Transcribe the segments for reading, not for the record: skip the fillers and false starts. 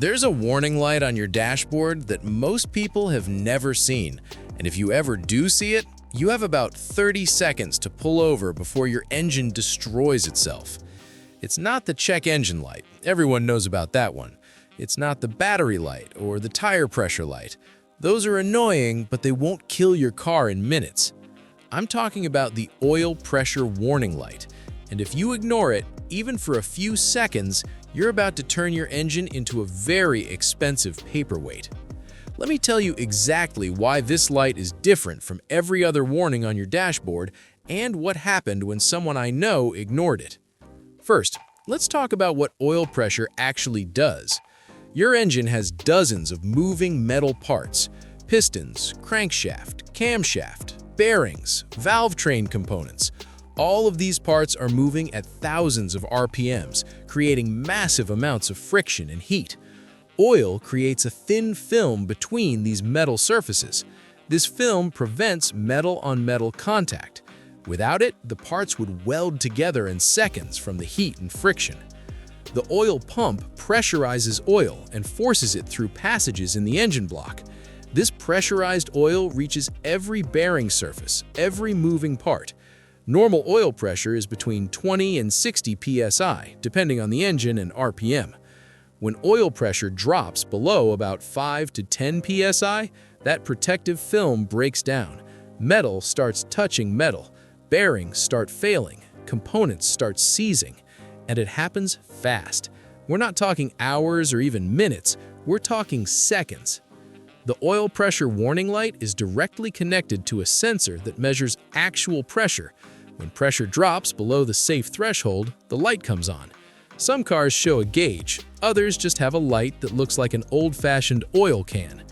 There's a warning light on your dashboard that most people have never seen, and if you ever do see it, you have about 30 seconds to pull over before your engine destroys itself. It's not the check engine light. Everyone knows about that one. It's not the battery light or the tire pressure light. Those are annoying, but they won't kill your car in minutes. I'm talking about the oil pressure warning light, and if you ignore it, even for a few seconds, you're about to turn your engine into a very expensive paperweight. Let me tell you exactly why this light is different from every other warning on your dashboard and what happened when someone I know ignored it. First, let's talk about what oil pressure actually does. Your engine has dozens of moving metal parts: pistons, crankshaft, camshaft, bearings, valve train components. All of these parts are moving at thousands of RPMs, creating massive amounts of friction and heat. Oil creates a thin film between these metal surfaces. This film prevents metal-on-metal contact. Without it, the parts would weld together in seconds from the heat and friction. The oil pump pressurizes oil and forces it through passages in the engine block. This pressurized oil reaches every bearing surface, every moving part. Normal oil pressure is between 20 and 60 psi, depending on the engine and RPM. When oil pressure drops below about 5 to 10 psi, that protective film breaks down. Metal starts touching metal, bearings start failing, components start seizing, and it happens fast. We're not talking hours or even minutes, we're talking seconds. The oil pressure warning light is directly connected to a sensor that measures actual pressure. When pressure drops below the safe threshold, the light comes on. Some cars show a gauge, others just have a light that looks like an old-fashioned oil can.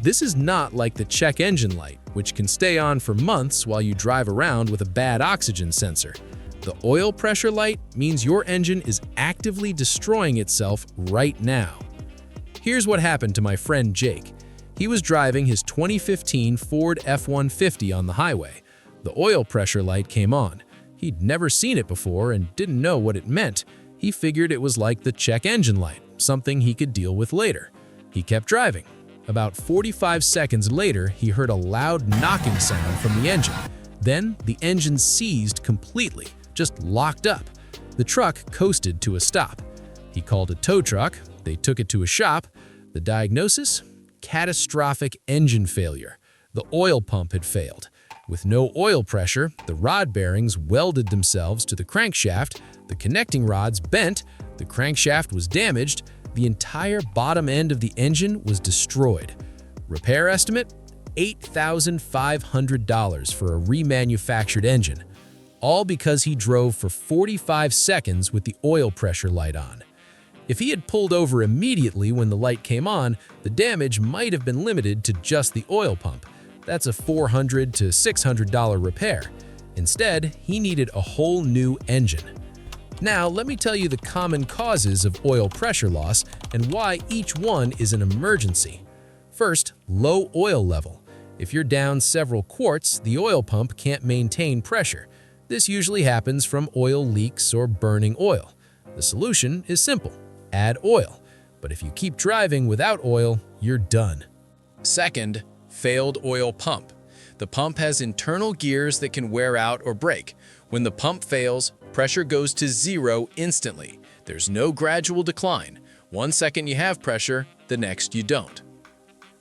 This is not like the check engine light, which can stay on for months while you drive around with a bad oxygen sensor. The oil pressure light means your engine is actively destroying itself right now. Here's what happened to my friend Jake. He was driving his 2015 Ford F-150 on the highway. The oil pressure light came on. He'd never seen it before and didn't know what it meant. He figured it was like the check engine light, something he could deal with later. He kept driving. About 45 seconds later, he heard a loud knocking sound from the engine. Then the engine seized completely, just locked up. The truck coasted to a stop. He called a tow truck. They took it to a shop. The diagnosis? Catastrophic engine failure. The oil pump had failed. With no oil pressure, the rod bearings welded themselves to the crankshaft, the connecting rods bent, the crankshaft was damaged, the entire bottom end of the engine was destroyed. Repair estimate? $8,500 for a remanufactured engine. All because he drove for 45 seconds with the oil pressure light on. If he had pulled over immediately when the light came on, the damage might have been limited to just the oil pump. That's a $400 to $600 repair. Instead, he needed a whole new engine. Now, let me tell you the common causes of oil pressure loss and why each one is an emergency. First, low oil level. If you're down several quarts, the oil pump can't maintain pressure. This usually happens from oil leaks or burning oil. The solution is simple: add oil. But if you keep driving without oil, you're done. Second, failed oil pump. The pump has internal gears that can wear out or break. When the pump fails, pressure goes to zero instantly. There's no gradual decline. 1 second you have pressure, the next you don't.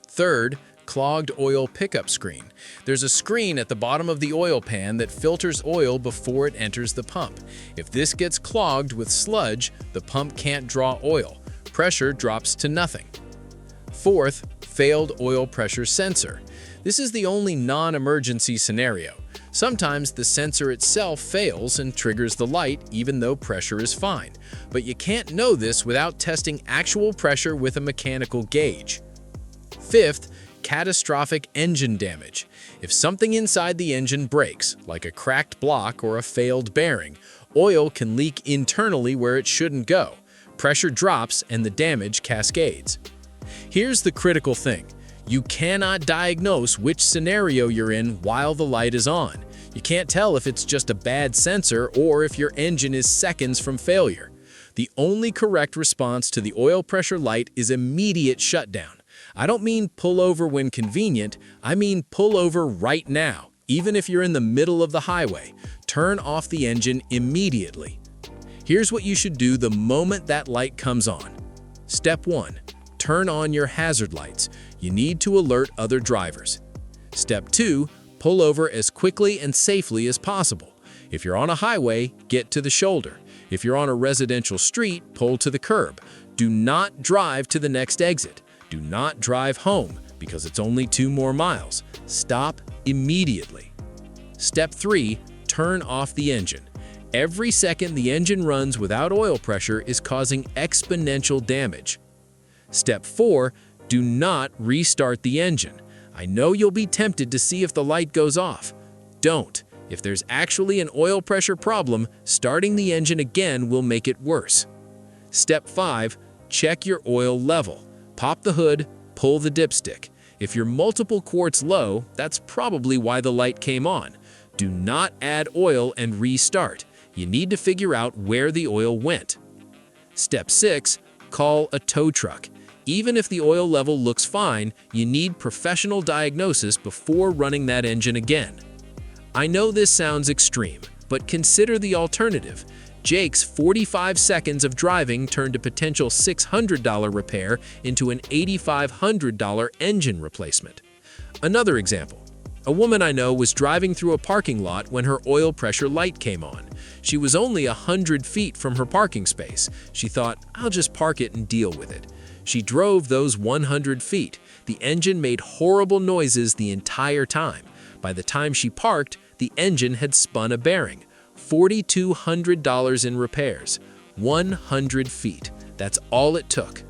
Third, clogged oil pickup screen. There's a screen at the bottom of the oil pan that filters oil before it enters the pump. If this gets clogged with sludge, the pump can't draw oil. Pressure drops to nothing. Fourth, failed oil pressure sensor. This is the only non-emergency scenario. Sometimes the sensor itself fails and triggers the light even though pressure is fine. But you can't know this without testing actual pressure with a mechanical gauge. Fifth, catastrophic engine damage. If something inside the engine breaks, like a cracked block or a failed bearing, oil can leak internally where it shouldn't go. Pressure drops and the damage cascades. Here's the critical thing. You cannot diagnose which scenario you're in while the light is on. You can't tell if it's just a bad sensor or if your engine is seconds from failure. The only correct response to the oil pressure light is immediate shutdown. I don't mean pull over when convenient, I mean pull over right now. Even if you're in the middle of the highway, turn off the engine immediately. Here's what you should do the moment that light comes on. Step 1. Turn on your hazard lights. You need to alert other drivers. Step 2. Pull over as quickly and safely as possible. If you're on a highway, get to the shoulder. If you're on a residential street, pull to the curb. Do not drive to the next exit. Do not drive home because it's only 2 more miles. Stop immediately. Step 3. Turn off the engine. Every second the engine runs without oil pressure is causing exponential damage. Step 4. Do not restart the engine. I know you'll be tempted to see if the light goes off. Don't. If there's actually an oil pressure problem, starting the engine again will make it worse. Step 5. Check your oil level. Pop the hood, pull the dipstick. If you're multiple quarts low, that's probably why the light came on. Do not add oil and restart. You need to figure out where the oil went. Step 6. Call a tow truck. Even if the oil level looks fine, you need professional diagnosis before running that engine again. I know this sounds extreme, but consider the alternative. Jake's 45 seconds of driving turned a potential $600 repair into an $8,500 engine replacement. Another example. A woman I know was driving through a parking lot when her oil pressure light came on. She was only 100 feet from her parking space. She thought, I'll just park it and deal with it. She drove those 100 feet. The engine made horrible noises the entire time. By the time she parked, the engine had spun a bearing. $4,200 in repairs. 100 feet. That's all it took.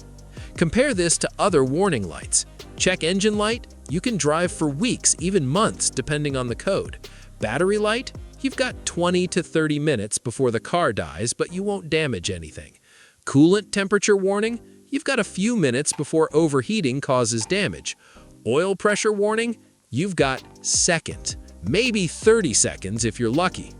Compare this to other warning lights. Check engine light, you can drive for weeks, even months, depending on the code. Battery light, you've got 20 to 30 minutes before the car dies, but you won't damage anything. Coolant temperature warning, you've got a few minutes before overheating causes damage. Oil pressure warning, you've got seconds, maybe 30 seconds if you're lucky.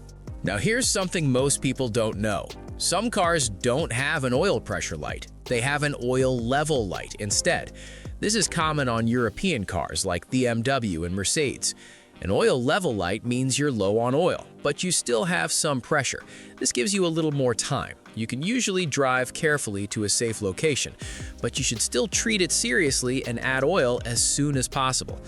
Now here's something most people don't know. Some cars don't have an oil pressure light. They have an oil level light instead. This is common on European cars like BMW and Mercedes. An oil level light means you're low on oil, but you still have some pressure. This gives you a little more time. You can usually drive carefully to a safe location, but you should still treat it seriously and add oil as soon as possible.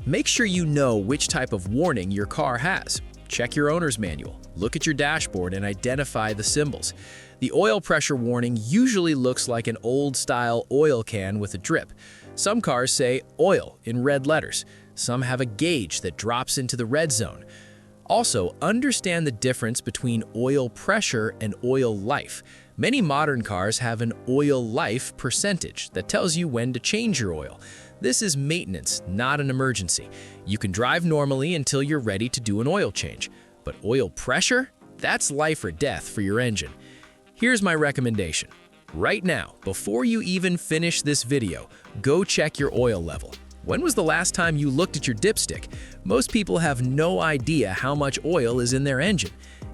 Make sure you know which type of warning your car has. Check your owner's manual, look at your dashboard, and identify the symbols. The oil pressure warning usually looks like an old-style oil can with a drip. Some cars say oil in red letters. Some have a gauge that drops into the red zone. Also, understand the difference between oil pressure and oil life. Many modern cars have an oil life percentage that tells you when to change your oil. This is maintenance, not an emergency. You can drive normally until you're ready to do an oil change. But oil pressure? That's life or death for your engine. Here's my recommendation. Right now, before you even finish this video, go check your oil level. When was the last time you looked at your dipstick? Most people have no idea how much oil is in their engine.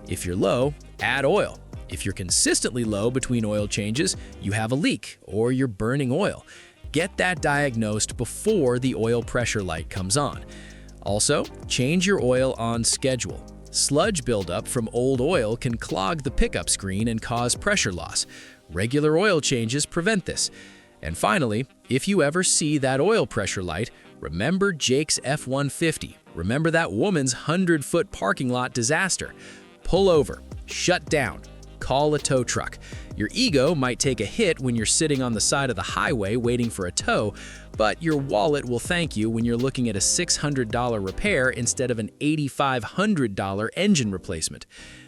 If you're low, add oil. If you're consistently low between oil changes, you have a leak or you're burning oil. Get that diagnosed before the oil pressure light comes on. Also, change your oil on schedule. Sludge buildup from old oil can clog the pickup screen and cause pressure loss. Regular oil changes prevent this. And finally, if you ever see that oil pressure light, remember Jake's F-150. Remember that woman's 100-foot parking lot disaster. Pull over, shut down, call a tow truck. Your ego might take a hit when you're sitting on the side of the highway waiting for a tow, but your wallet will thank you when you're looking at a $600 repair instead of an $8,500 engine replacement.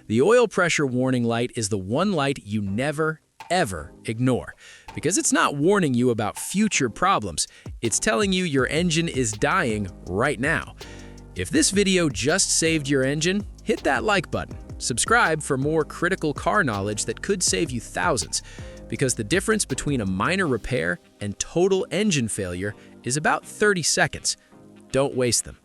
The oil pressure warning light is the one light you never, ever ignore, because it's not warning you about future problems. It's telling you your engine is dying right now. If this video just saved your engine, hit that like button. Subscribe for more critical car knowledge that could save you thousands, because the difference between a minor repair and total engine failure is about 30 seconds. Don't waste them.